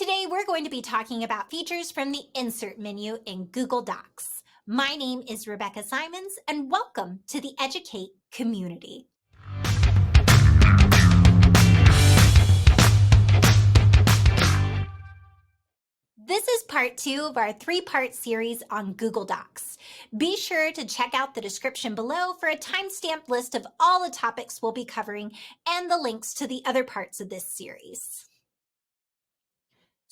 Today, we're going to be talking about features from the Insert menu in Google Docs. My name is Rebecca Simons, and welcome to the Educate community. This is part 2 of our 3-part series on Google Docs. Be sure to check out the description below for a timestamped list of all the topics we'll be covering and the links to the other parts of this series.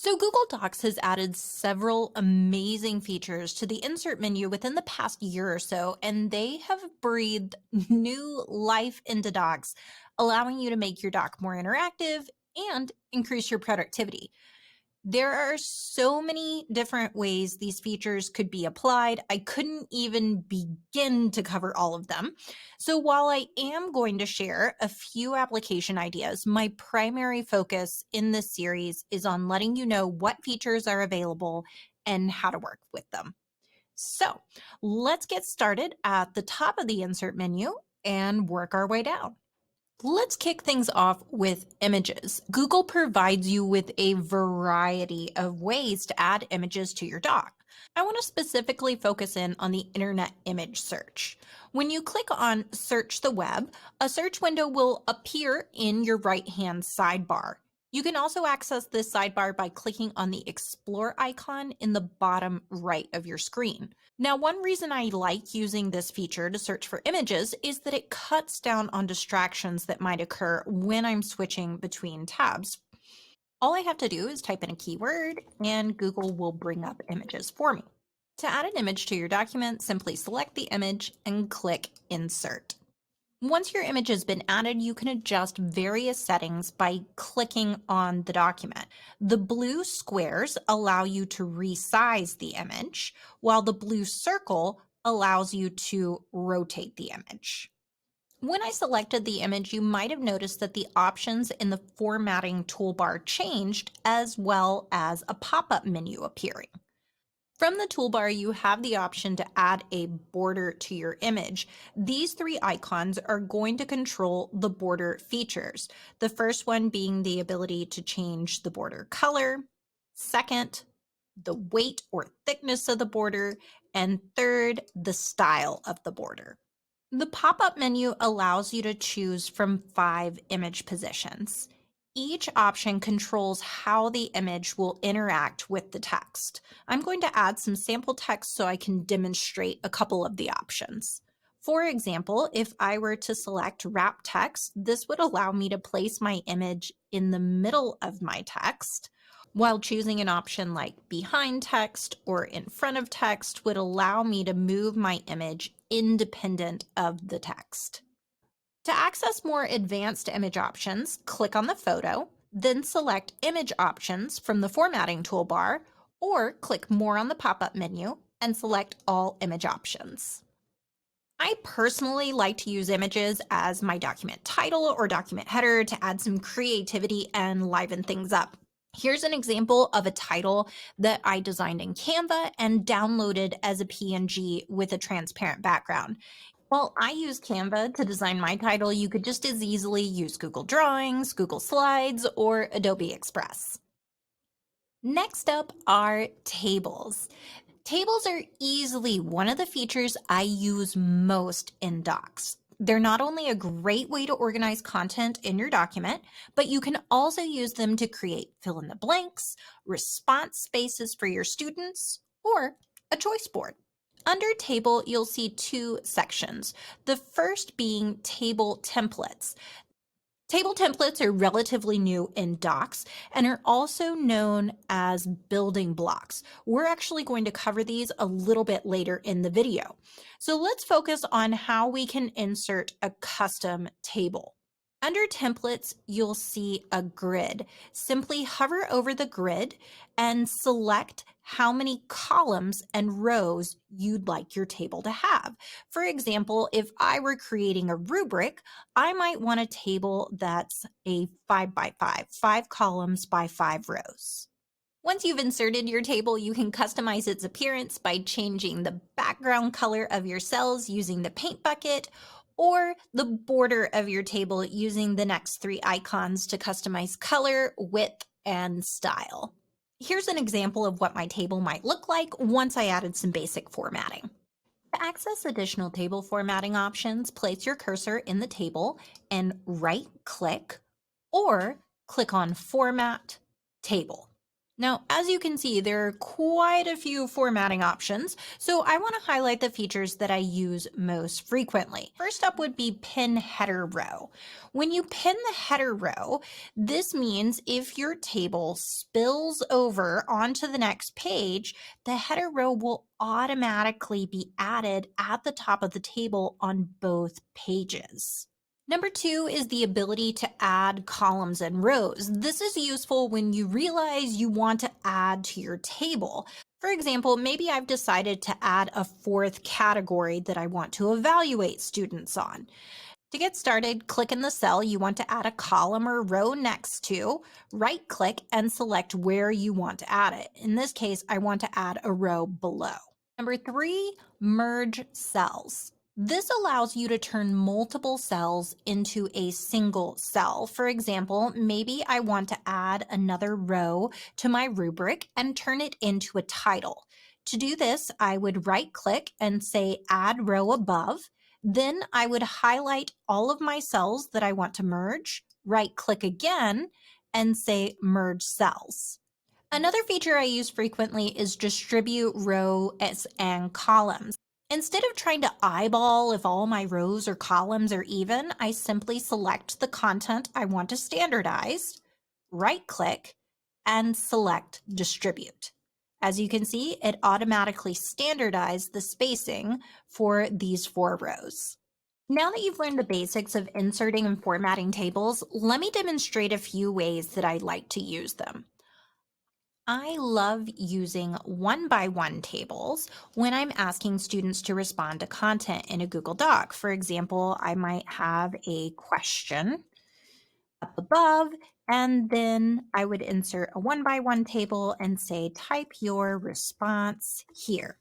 So Google Docs has added several amazing features to the insert menu within the past year or so, and they have breathed new life into Docs, allowing you to make your doc more interactive and increase your productivity. There are so many different ways these features could be applied. I couldn't even begin to cover all of them. So while I am going to share a few application ideas, my primary focus in this series is on letting you know what features are available and how to work with them. So let's get started at the top of the insert menu and work our way down. Let's kick things off with images. Google provides you with a variety of ways to add images to your doc. I want to specifically focus in on the internet image search. When you click on Search the Web, a search window will appear in your right-hand sidebar. You can also access this sidebar by clicking on the Explore icon in the bottom right of your screen. Now, one reason I like using this feature to search for images is that it cuts down on distractions that might occur when I'm switching between tabs. All I have to do is type in a keyword and Google will bring up images for me. To add an image to your document, simply select the image and click Insert. Once your image has been added, you can adjust various settings by clicking on the document. The blue squares allow you to resize the image, while the blue circle allows you to rotate the image. When I selected the image, you might have noticed that the options in the formatting toolbar changed, as well as a pop-up menu appearing. From the toolbar, you have the option to add a border to your image. These 3 icons are going to control the border features. The first one being the ability to change the border color, second, the weight or thickness of the border, and third, the style of the border. The pop-up menu allows you to choose from 5 image positions. Each option controls how the image will interact with the text. I'm going to add some sample text so I can demonstrate a couple of the options. For example, if I were to select wrap text, this would allow me to place my image in the middle of my text, while choosing an option like behind text or in front of text would allow me to move my image independent of the text. To access more advanced image options, click on the photo, then select Image Options from the Formatting toolbar, or click More on the pop-up menu and select All Image Options. I personally like to use images as my document title or document header to add some creativity and liven things up. Here's an example of a title that I designed in Canva and downloaded as a PNG with a transparent background. While I use Canva to design my title, you could just as easily use Google Drawings, Google Slides, or Adobe Express. Next up are tables. Tables are easily one of the features I use most in Docs. They're not only a great way to organize content in your document, but you can also use them to create fill in the blanks, response spaces for your students, or a choice board. Under Table, you'll see 2 sections, the first being Table Templates. Table templates are relatively new in Docs and are also known as building blocks. We're actually going to cover these a little bit later in the video. So let's focus on how we can insert a custom table. Under templates, you'll see a grid. Simply hover over the grid and select how many columns and rows you'd like your table to have. For example, if I were creating a rubric, I might want a table that's a 5 by 5, 5 columns by 5 rows. Once you've inserted your table, you can customize its appearance by changing the background color of your cells using the paint bucket, or the border of your table using the next 3 icons to customize color, width, and style. Here's an example of what my table might look like once I added some basic formatting. To access additional table formatting options, place your cursor in the table and right-click or click on Format Table. Now, as you can see, there are quite a few formatting options, so I want to highlight the features that I use most frequently. First up would be Pin Header Row. When you pin the header row, this means if your table spills over onto the next page, the header row will automatically be added at the top of the table on both pages. Number two is the ability to add columns and rows. This is useful when you realize you want to add to your table. For example, maybe I've decided to add a fourth category that I want to evaluate students on. To get started, click in the cell you want to add a column or row next to, right-click and select where you want to add it. In this case, I want to add a row below. Number three, merge cells. This allows you to turn multiple cells into a single cell. For example, maybe I want to add another row to my rubric and turn it into a title. To do this, I would right-click and say Add Row Above. Then I would highlight all of my cells that I want to merge, right-click again, and say Merge Cells. Another feature I use frequently is distribute rows and columns. Instead of trying to eyeball if all my rows or columns are even, I simply select the content I want to standardize, right-click, and select Distribute. As you can see, it automatically standardized the spacing for these 4 rows. Now that you've learned the basics of inserting and formatting tables, let me demonstrate a few ways that I like to use them. I love using one-by-one tables when I'm asking students to respond to content in a Google Doc. For example, I might have a question up above, and then I would insert a one-by-one table and say, type your response here.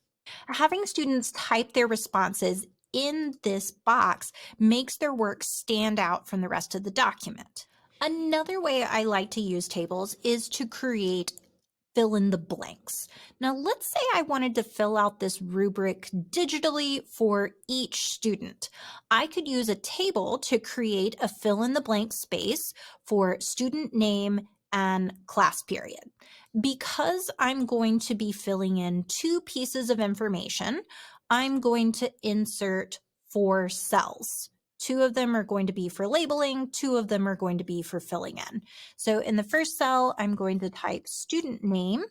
Having students type their responses in this box makes their work stand out from the rest of the document. Another way I like to use tables is to create fill in the blanks. Now, let's say I wanted to fill out this rubric digitally for each student. I could use a table to create a fill in the blank space for student name and class period. Because I'm going to be filling in 2 pieces of information, I'm going to insert 4 cells. 2 of them are going to be for labeling, 2 of them are going to be for filling in. So in the first cell, I'm going to type student name.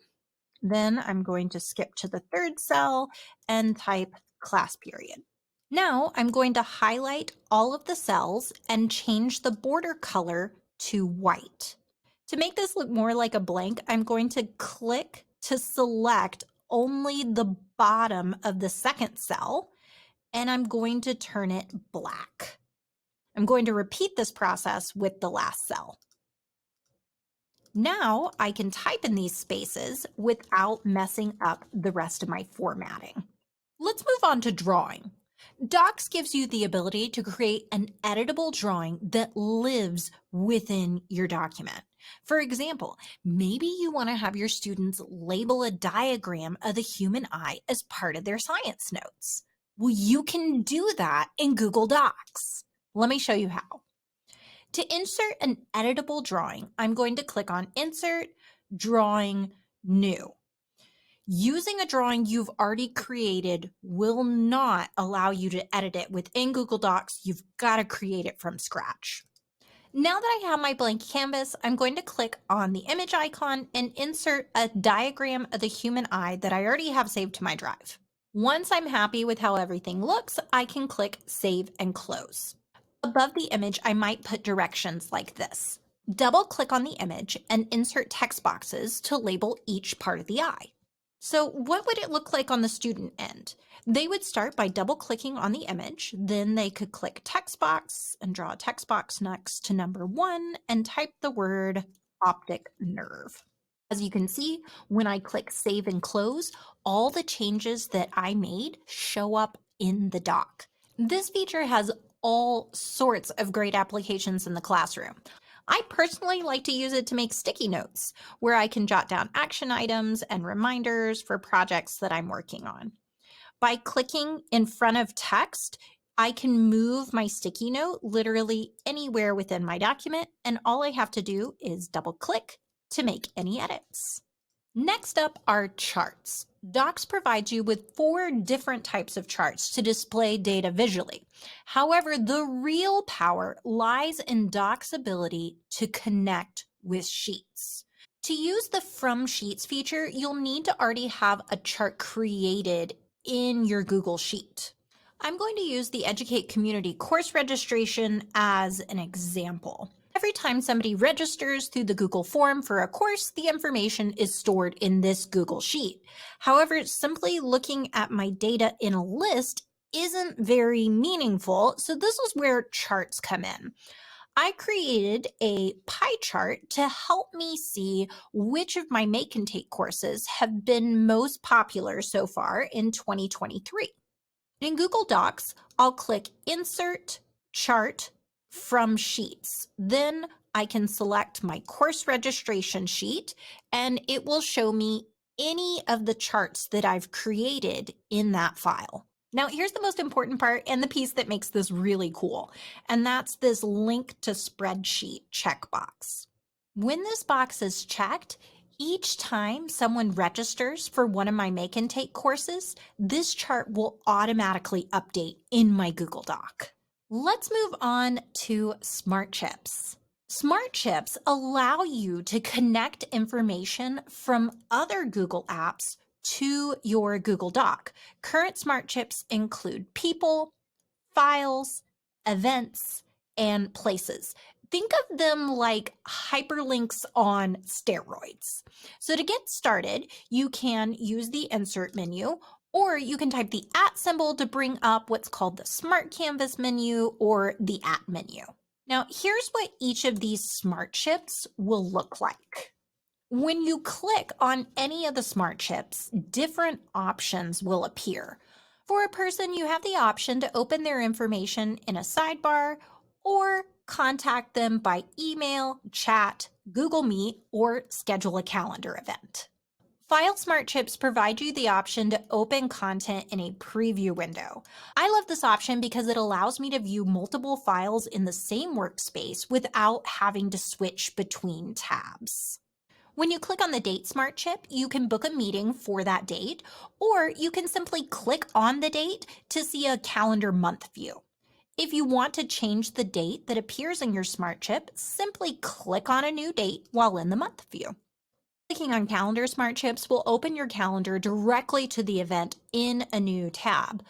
Then I'm going to skip to the 3rd cell and type class period. Now I'm going to highlight all of the cells and change the border color to white. To make this look more like a blank, I'm going to click to select only the bottom of the 2nd cell, and I'm going to turn it black. I'm going to repeat this process with the last cell. Now I can type in these spaces without messing up the rest of my formatting. Let's move on to drawing. Docs gives you the ability to create an editable drawing that lives within your document. For example, maybe you want to have your students label a diagram of the human eye as part of their science notes. Well, you can do that in Google Docs. Let me show you how. To insert an editable drawing, I'm going to click on Insert, Drawing, New. Using a drawing you've already created will not allow you to edit it within Google Docs. You've got to create it from scratch. Now that I have my blank canvas, I'm going to click on the image icon and insert a diagram of the human eye that I already have saved to my drive. Once I'm happy with how everything looks, I can click Save and Close. Above the image, I might put directions like this. Double-click on the image and insert text boxes to label each part of the eye. So what would it look like on the student end? They would start by double-clicking on the image, then they could click text box and draw a text box next to number 1 and type the word optic nerve. As you can see, when I click Save and Close, all the changes that I made show up in the doc. This feature has all sorts of great applications in the classroom. I personally like to use it to make sticky notes where I can jot down action items and reminders for projects that I'm working on. By clicking in front of text, I can move my sticky note literally anywhere within my document, and all I have to do is double click to make any edits. Next up are charts. Docs provides you with 4 different types of charts to display data visually. However, the real power lies in Docs' ability to connect with Sheets. To use the From Sheets feature, you'll need to already have a chart created in your Google Sheet. I'm going to use the Educate Community course registration as an example. Every time somebody registers through the Google form for a course, the information is stored in this Google Sheet. However, simply looking at my data in a list isn't very meaningful, so this is where charts come in. I created a pie chart to help me see which of my Make and Take courses have been most popular so far in 2023. In Google Docs, I'll click Insert, Chart, from Sheets. Then I can select my course registration sheet, and it will show me any of the charts that I've created in that file. Now, here's the most important part and the piece that makes this really cool, and that's this Link to Spreadsheet checkbox. When this box is checked, each time someone registers for one of my Make and Take courses, this chart will automatically update in my Google Doc. Let's move on to Smart Chips. Smart Chips allow you to connect information from other Google apps to your Google Doc. Current Smart Chips include people, files, events, and places. Think of them like hyperlinks on steroids. So to get started, you can use the insert menu, or you can type the @ symbol to bring up what's called the Smart Canvas menu or the @ menu. Now, here's what each of these smart chips will look like. When you click on any of the smart chips, different options will appear. For a person, you have the option to open their information in a sidebar or contact them by email, chat, Google Meet, or schedule a calendar event. File Smart Chips provide you the option to open content in a preview window. I love this option because it allows me to view multiple files in the same workspace without having to switch between tabs. When you click on the Date Smart Chip, you can book a meeting for that date, or you can simply click on the date to see a calendar month view. If you want to change the date that appears in your Smart Chip, simply click on a new date while in the month view. Clicking on Calendar Smart Chips will open your calendar directly to the event in a new tab.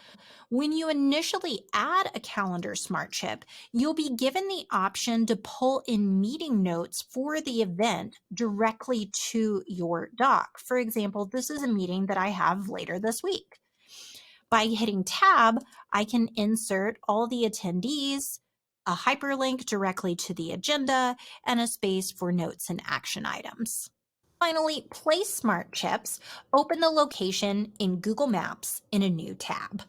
When you initially add a calendar smart chip, you'll be given the option to pull in meeting notes for the event directly to your doc. For example, this is a meeting that I have later this week. By hitting tab, I can insert all the attendees, a hyperlink directly to the agenda, and a space for notes and action items. Finally, place smart chips, open the location in Google Maps in a new tab.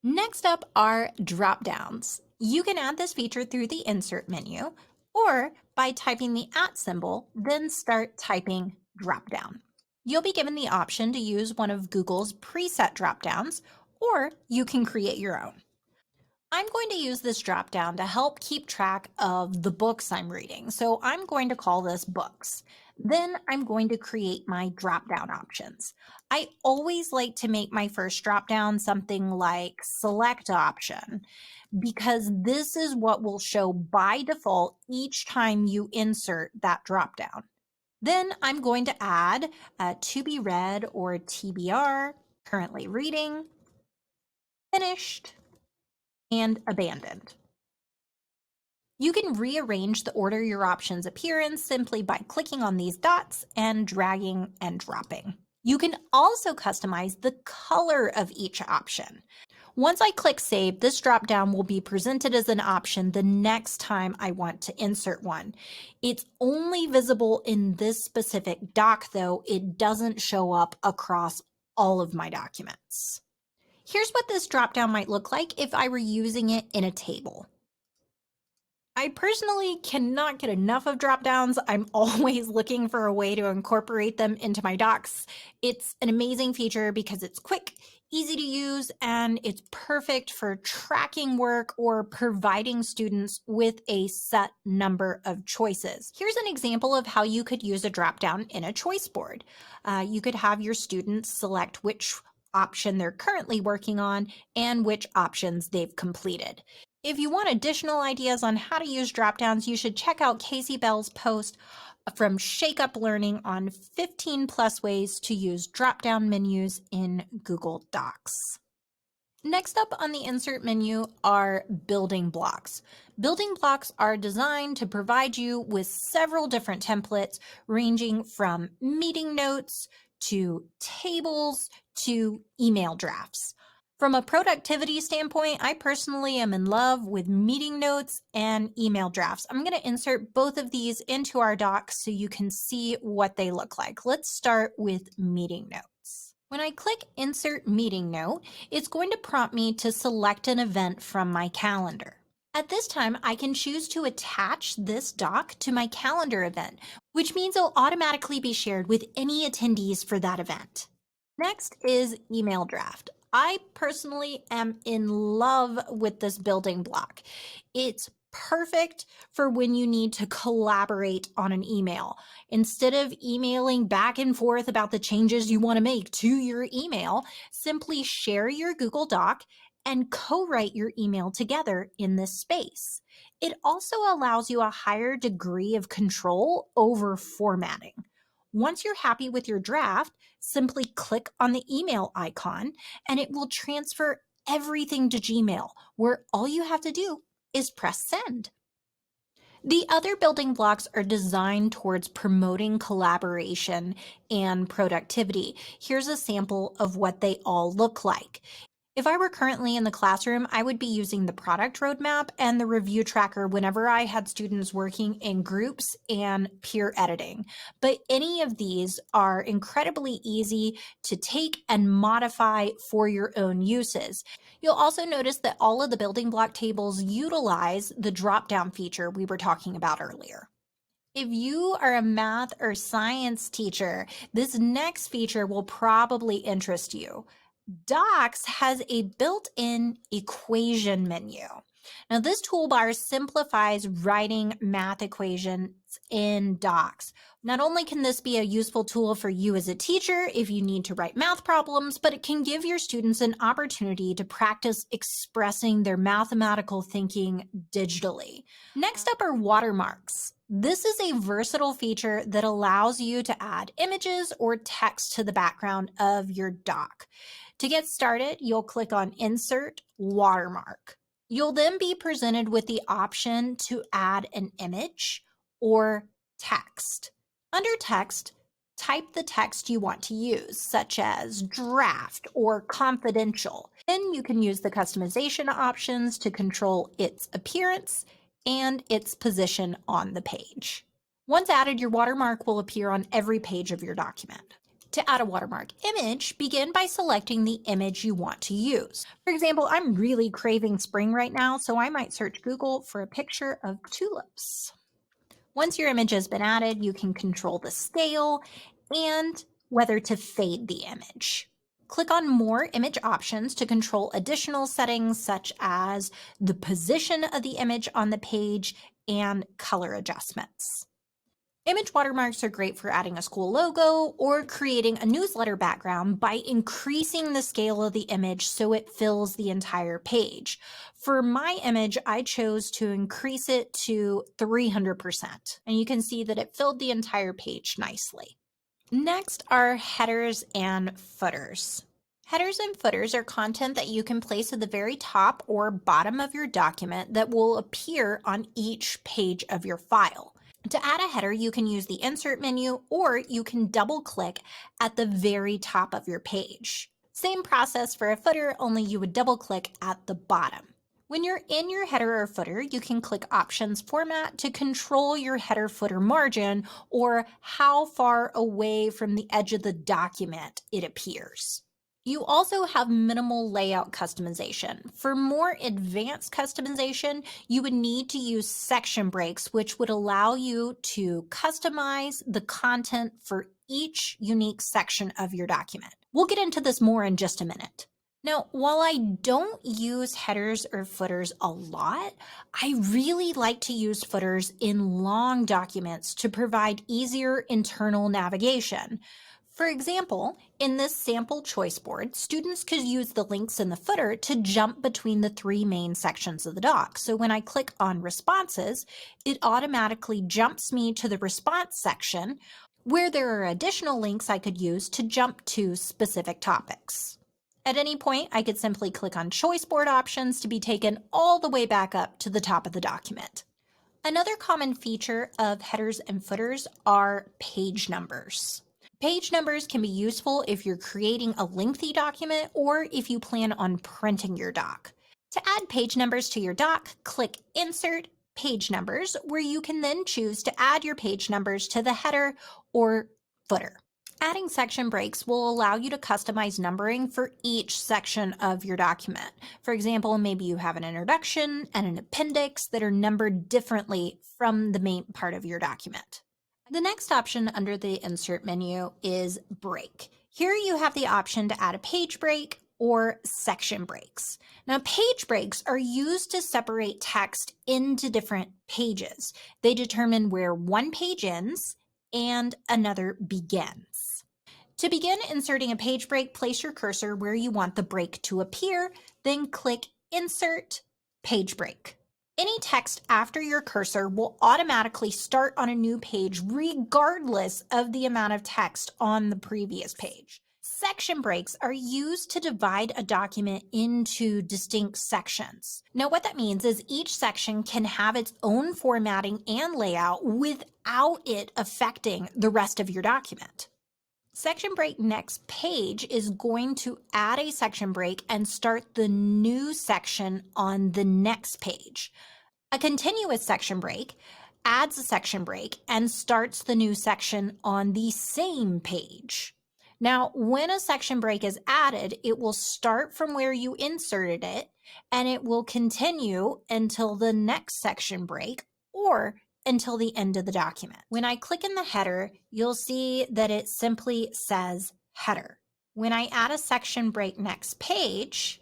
Next up are drop-downs. You can add this feature through the Insert menu or by typing the @ symbol, then start typing drop-down. You'll be given the option to use one of Google's preset drop-downs, or you can create your own. I'm going to use this drop-down to help keep track of the books I'm reading, so I'm going to call this Books. Then I'm going to create my drop-down options. I always like to make my first drop-down something like Select Option, because this is what will show by default each time you insert that drop-down. Then I'm going to add To Be Read or TBR, Currently Reading, Finished, and Abandoned. You can rearrange the order your options appear in simply by clicking on these dots and dragging and dropping. You can also customize the color of each option. Once I click Save, this dropdown will be presented as an option the next time I want to insert one. It's only visible in this specific doc, though. It doesn't show up across all of my documents. Here's what this dropdown might look like if I were using it in a table. I personally cannot get enough of drop downs. I'm always looking for a way to incorporate them into my docs. It's an amazing feature because it's quick, easy to use, and it's perfect for tracking work or providing students with a set number of choices. Here's an example of how you could use a drop down in a choice board. You could have your students select which option they're currently working on and which options they've completed. If you want additional ideas on how to use dropdowns, you should check out Casey Bell's post from Shake Up Learning on 15 plus ways to use dropdown menus in Google Docs. Next up on the insert menu are building blocks. Building blocks are designed to provide you with several different templates ranging from meeting notes to tables to email drafts. From a productivity standpoint, I personally am in love with meeting notes and email drafts. I'm going to insert both of these into our docs so you can see what they look like. Let's start with meeting notes. When I click Insert Meeting Note, it's going to prompt me to select an event from my calendar. At this time, I can choose to attach this doc to my calendar event, which means it'll automatically be shared with any attendees for that event. Next is email draft. I personally am in love with this building block. It's perfect for when you need to collaborate on an email. Instead of emailing back and forth about the changes you want to make to your email, simply share your Google Doc and co-write your email together in this space. It also allows you a higher degree of control over formatting. Once you're happy with your draft, simply click on the email icon and it will transfer everything to Gmail, where all you have to do is press send. The other building blocks are designed towards promoting collaboration and productivity. Here's a sample of what they all look like. If I were currently in the classroom, I would be using the product roadmap and the review tracker whenever I had students working in groups and peer editing. But any of these are incredibly easy to take and modify for your own uses. You'll also notice that all of the building block tables utilize the drop-down feature we were talking about earlier. If you are a math or science teacher, this next feature will probably interest you. Docs has a built-in equation menu. Now, this toolbar simplifies writing math equations in Docs. Not only can this be a useful tool for you as a teacher if you need to write math problems, but it can give your students an opportunity to practice expressing their mathematical thinking digitally. Next up are watermarks. This is a versatile feature that allows you to add images or text to the background of your doc. To get started, you'll click on Insert Watermark. You'll then be presented with the option to add an image or text. Under text, type the text you want to use, such as draft or confidential. Then you can use the customization options to control its appearance and its position on the page. Once added, your watermark will appear on every page of your document. To add a watermark image, begin by selecting the image you want to use. For example, I'm really craving spring right now, so I might search Google for a picture of tulips. Once your image has been added, you can control the scale and whether to fade the image. Click on More Image Options to control additional settings such as the position of the image on the page and color adjustments. Image watermarks are great for adding a school logo or creating a newsletter background by increasing the scale of the image so it fills the entire page. For my image, I chose to increase it to 300%, and you can see that it filled the entire page nicely. Next are headers and footers. Headers and footers are content that you can place at the very top or bottom of your document that will appear on each page of your file. To add a header, you can use the Insert menu, or you can double-click at the very top of your page. Same process for a footer, only you would double-click at the bottom. When you're in your header or footer, you can click Options Format to control your header footer margin or how far away from the edge of the document it appears. You also have minimal layout customization. For more advanced customization, you would need to use section breaks, which would allow you to customize the content for each unique section of your document. We'll get into this more in just a minute. Now, while I don't use headers or footers a lot, I really like to use footers in long documents to provide easier internal navigation. For example, in this sample choice board, students could use the links in the footer to jump between the three main sections of the doc. So when I click on responses, it automatically jumps me to the response section where there are additional links I could use to jump to specific topics. At any point, I could simply click on choice board options to be taken all the way back up to the top of the document. Another common feature of headers and footers are page numbers. Page numbers can be useful if you're creating a lengthy document or if you plan on printing your doc. To add page numbers to your doc, click Insert Page Numbers, where you can then choose to add your page numbers to the header or footer. Adding section breaks will allow you to customize numbering for each section of your document. For example, maybe you have an introduction and an appendix that are numbered differently from the main part of your document. The next option under the Insert menu is Break. Here you have the option to add a page break or section breaks. Now, page breaks are used to separate text into different pages. They determine where one page ends and another begins. To begin inserting a page break, place your cursor where you want the break to appear, then click Insert Page Break. Any text after your cursor will automatically start on a new page regardless of the amount of text on the previous page. Section breaks are used to divide a document into distinct sections. Now, what that means is each section can have its own formatting and layout without it affecting the rest of your document. Section break next page is going to add a section break and start the new section on the next page. A continuous section break adds a section break and starts the new section on the same page. Now, when a section break is added, it will start from where you inserted it and it will continue until the next section break or until the end of the document. When I click in the header, you'll see that it simply says header. When I add a section break next page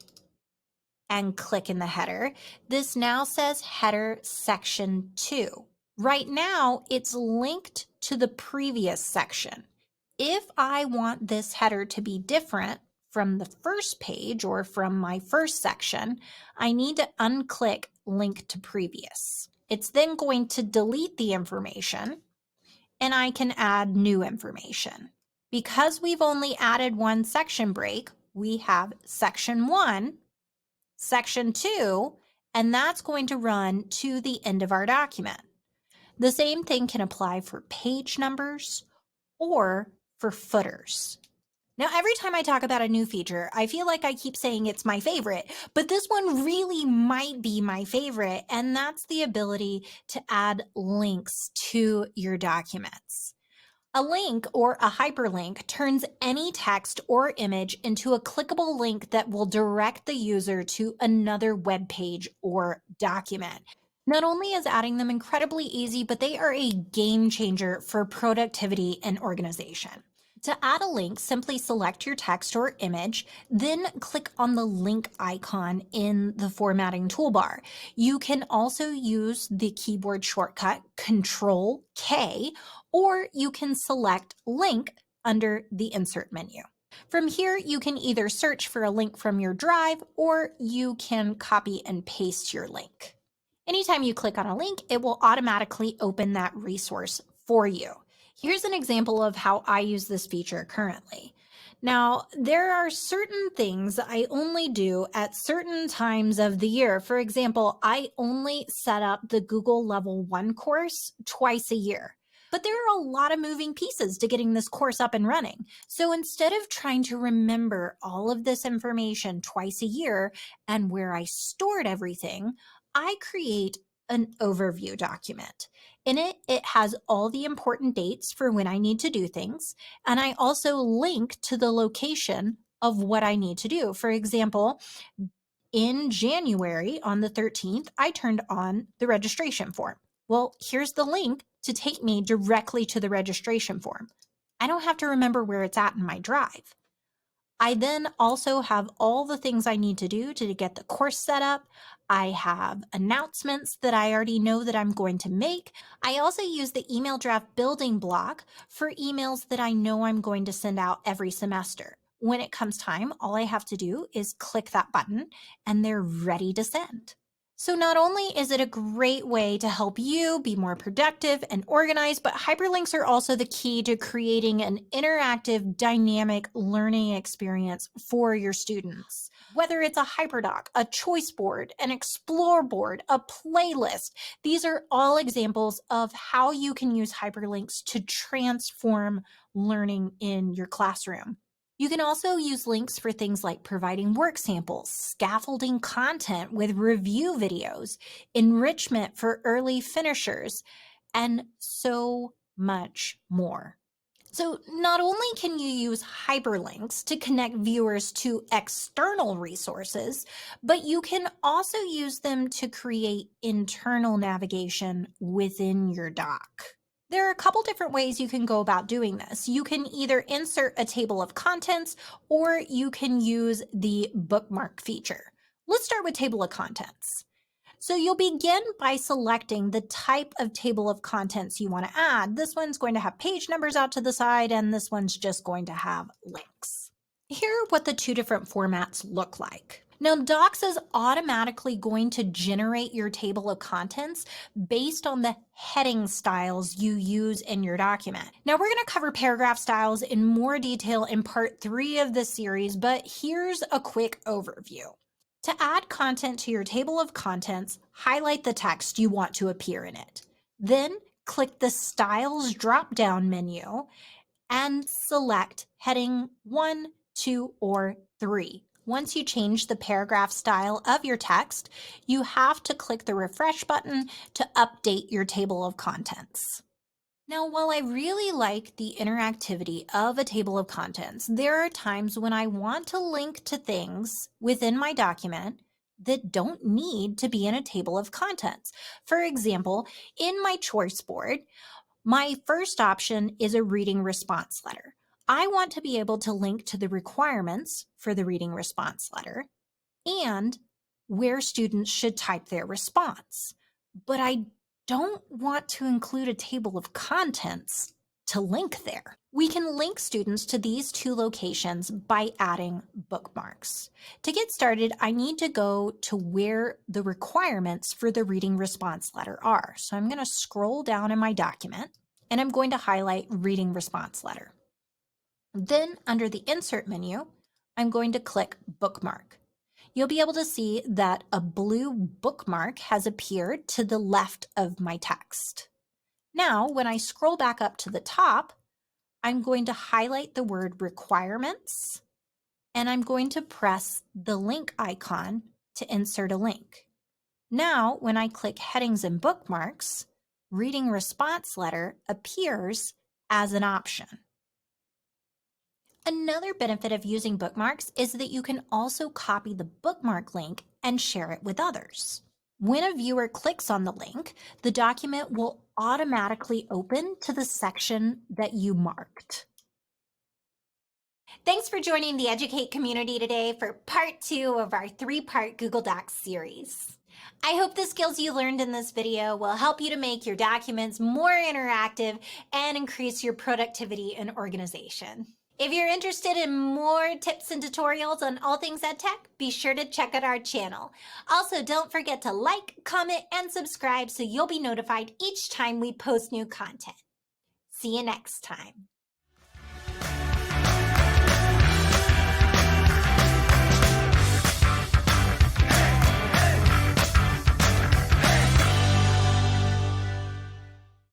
and click in the header, this now says header section 2. Right now, it's linked to the previous section. If I want this header to be different from the first page or from my first section, I need to unclick link to previous. It's then going to delete the information and I can add new information. Because we've only added one section break, we have section 1, section 2, and that's going to run to the end of our document. The same thing can apply for page numbers or for footers. Now, every time I talk about a new feature, I feel like I keep saying it's my favorite, but this one really might be my favorite, and that's the ability to add links to your documents. A link or a hyperlink turns any text or image into a clickable link that will direct the user to another web page or document. Not only is adding them incredibly easy, but they are a game changer for productivity and organization. To add a link, simply select your text or image, then click on the link icon in the formatting toolbar. You can also use the keyboard shortcut Control K, or you can select link under the insert menu. From here, you can either search for a link from your drive or you can copy and paste your link. Anytime you click on a link, it will automatically open that resource for you. Here's an example of how I use this feature currently. Now, there are certain things I only do at certain times of the year. For example, I only set up the Google Level 1 course twice a year. But there are a lot of moving pieces to getting this course up and running. So instead of trying to remember all of this information twice a year and where I stored everything, I create an overview document. In it, it has all the important dates for when I need to do things, and I also link to the location of what I need to do. For example, in January on the 13th, I turned on the registration form. Well, here's the link to take me directly to the registration form. I don't have to remember where it's at in my drive. I then also have all the things I need to do to get the course set up. I have announcements that I already know that I'm going to make. I also use the email draft building block for emails that I know I'm going to send out every semester. When it comes time, all I have to do is click that button and they're ready to send. So not only is it a great way to help you be more productive and organized, but hyperlinks are also the key to creating an interactive, dynamic learning experience for your students. Whether it's a hyperdoc, a choice board, an explore board, a playlist, these are all examples of how you can use hyperlinks to transform learning in your classroom. You can also use links for things like providing work samples, scaffolding content with review videos, enrichment for early finishers, and so much more. So not only can you use hyperlinks to connect viewers to external resources, but you can also use them to create internal navigation within your doc. There are a couple different ways you can go about doing this. You can either insert a table of contents or you can use the bookmark feature. Let's start with table of contents. So you'll begin by selecting the type of table of contents you want to add. This one's going to have page numbers out to the side, and this one's just going to have links. Here are what the two different formats look like. Now, Docs is automatically going to generate your table of contents based on the heading styles you use in your document. Now, we're going to cover paragraph styles in more detail in part 3 of this series, but here's a quick overview. To add content to your table of contents, highlight the text you want to appear in it. Then click the Styles drop-down menu and select heading 1, 2, or 3. Once you change the paragraph style of your text, you have to click the refresh button to update your table of contents. Now, while I really like the interactivity of a table of contents, there are times when I want to link to things within my document that don't need to be in a table of contents. For example, in my choice board, my first option is a reading response letter. I want to be able to link to the requirements for the reading response letter and where students should type their response. But I don't want to include a table of contents to link there. We can link students to these two locations by adding bookmarks. To get started, I need to go to where the requirements for the reading response letter are. So I'm going to scroll down in my document and I'm going to highlight reading response letter. Then under the insert menu, I'm going to click bookmark. You'll be able to see that a blue bookmark has appeared to the left of my text. Now, when I scroll back up to the top, I'm going to highlight the word requirements, and I'm going to press the link icon to insert a link. Now, when I click headings and bookmarks, reading response letter appears as an option. Another benefit of using bookmarks is that you can also copy the bookmark link and share it with others. When a viewer clicks on the link, the document will automatically open to the section that you marked. Thanks for joining the Educate community today for part 2 of our 3-part Google Docs series. I hope the skills you learned in this video will help you to make your documents more interactive and increase your productivity and organization. If you're interested in more tips and tutorials on all things EdTech, be sure to check out our channel. Also, don't forget to like, comment, and subscribe so you'll be notified each time we post new content. See you next time.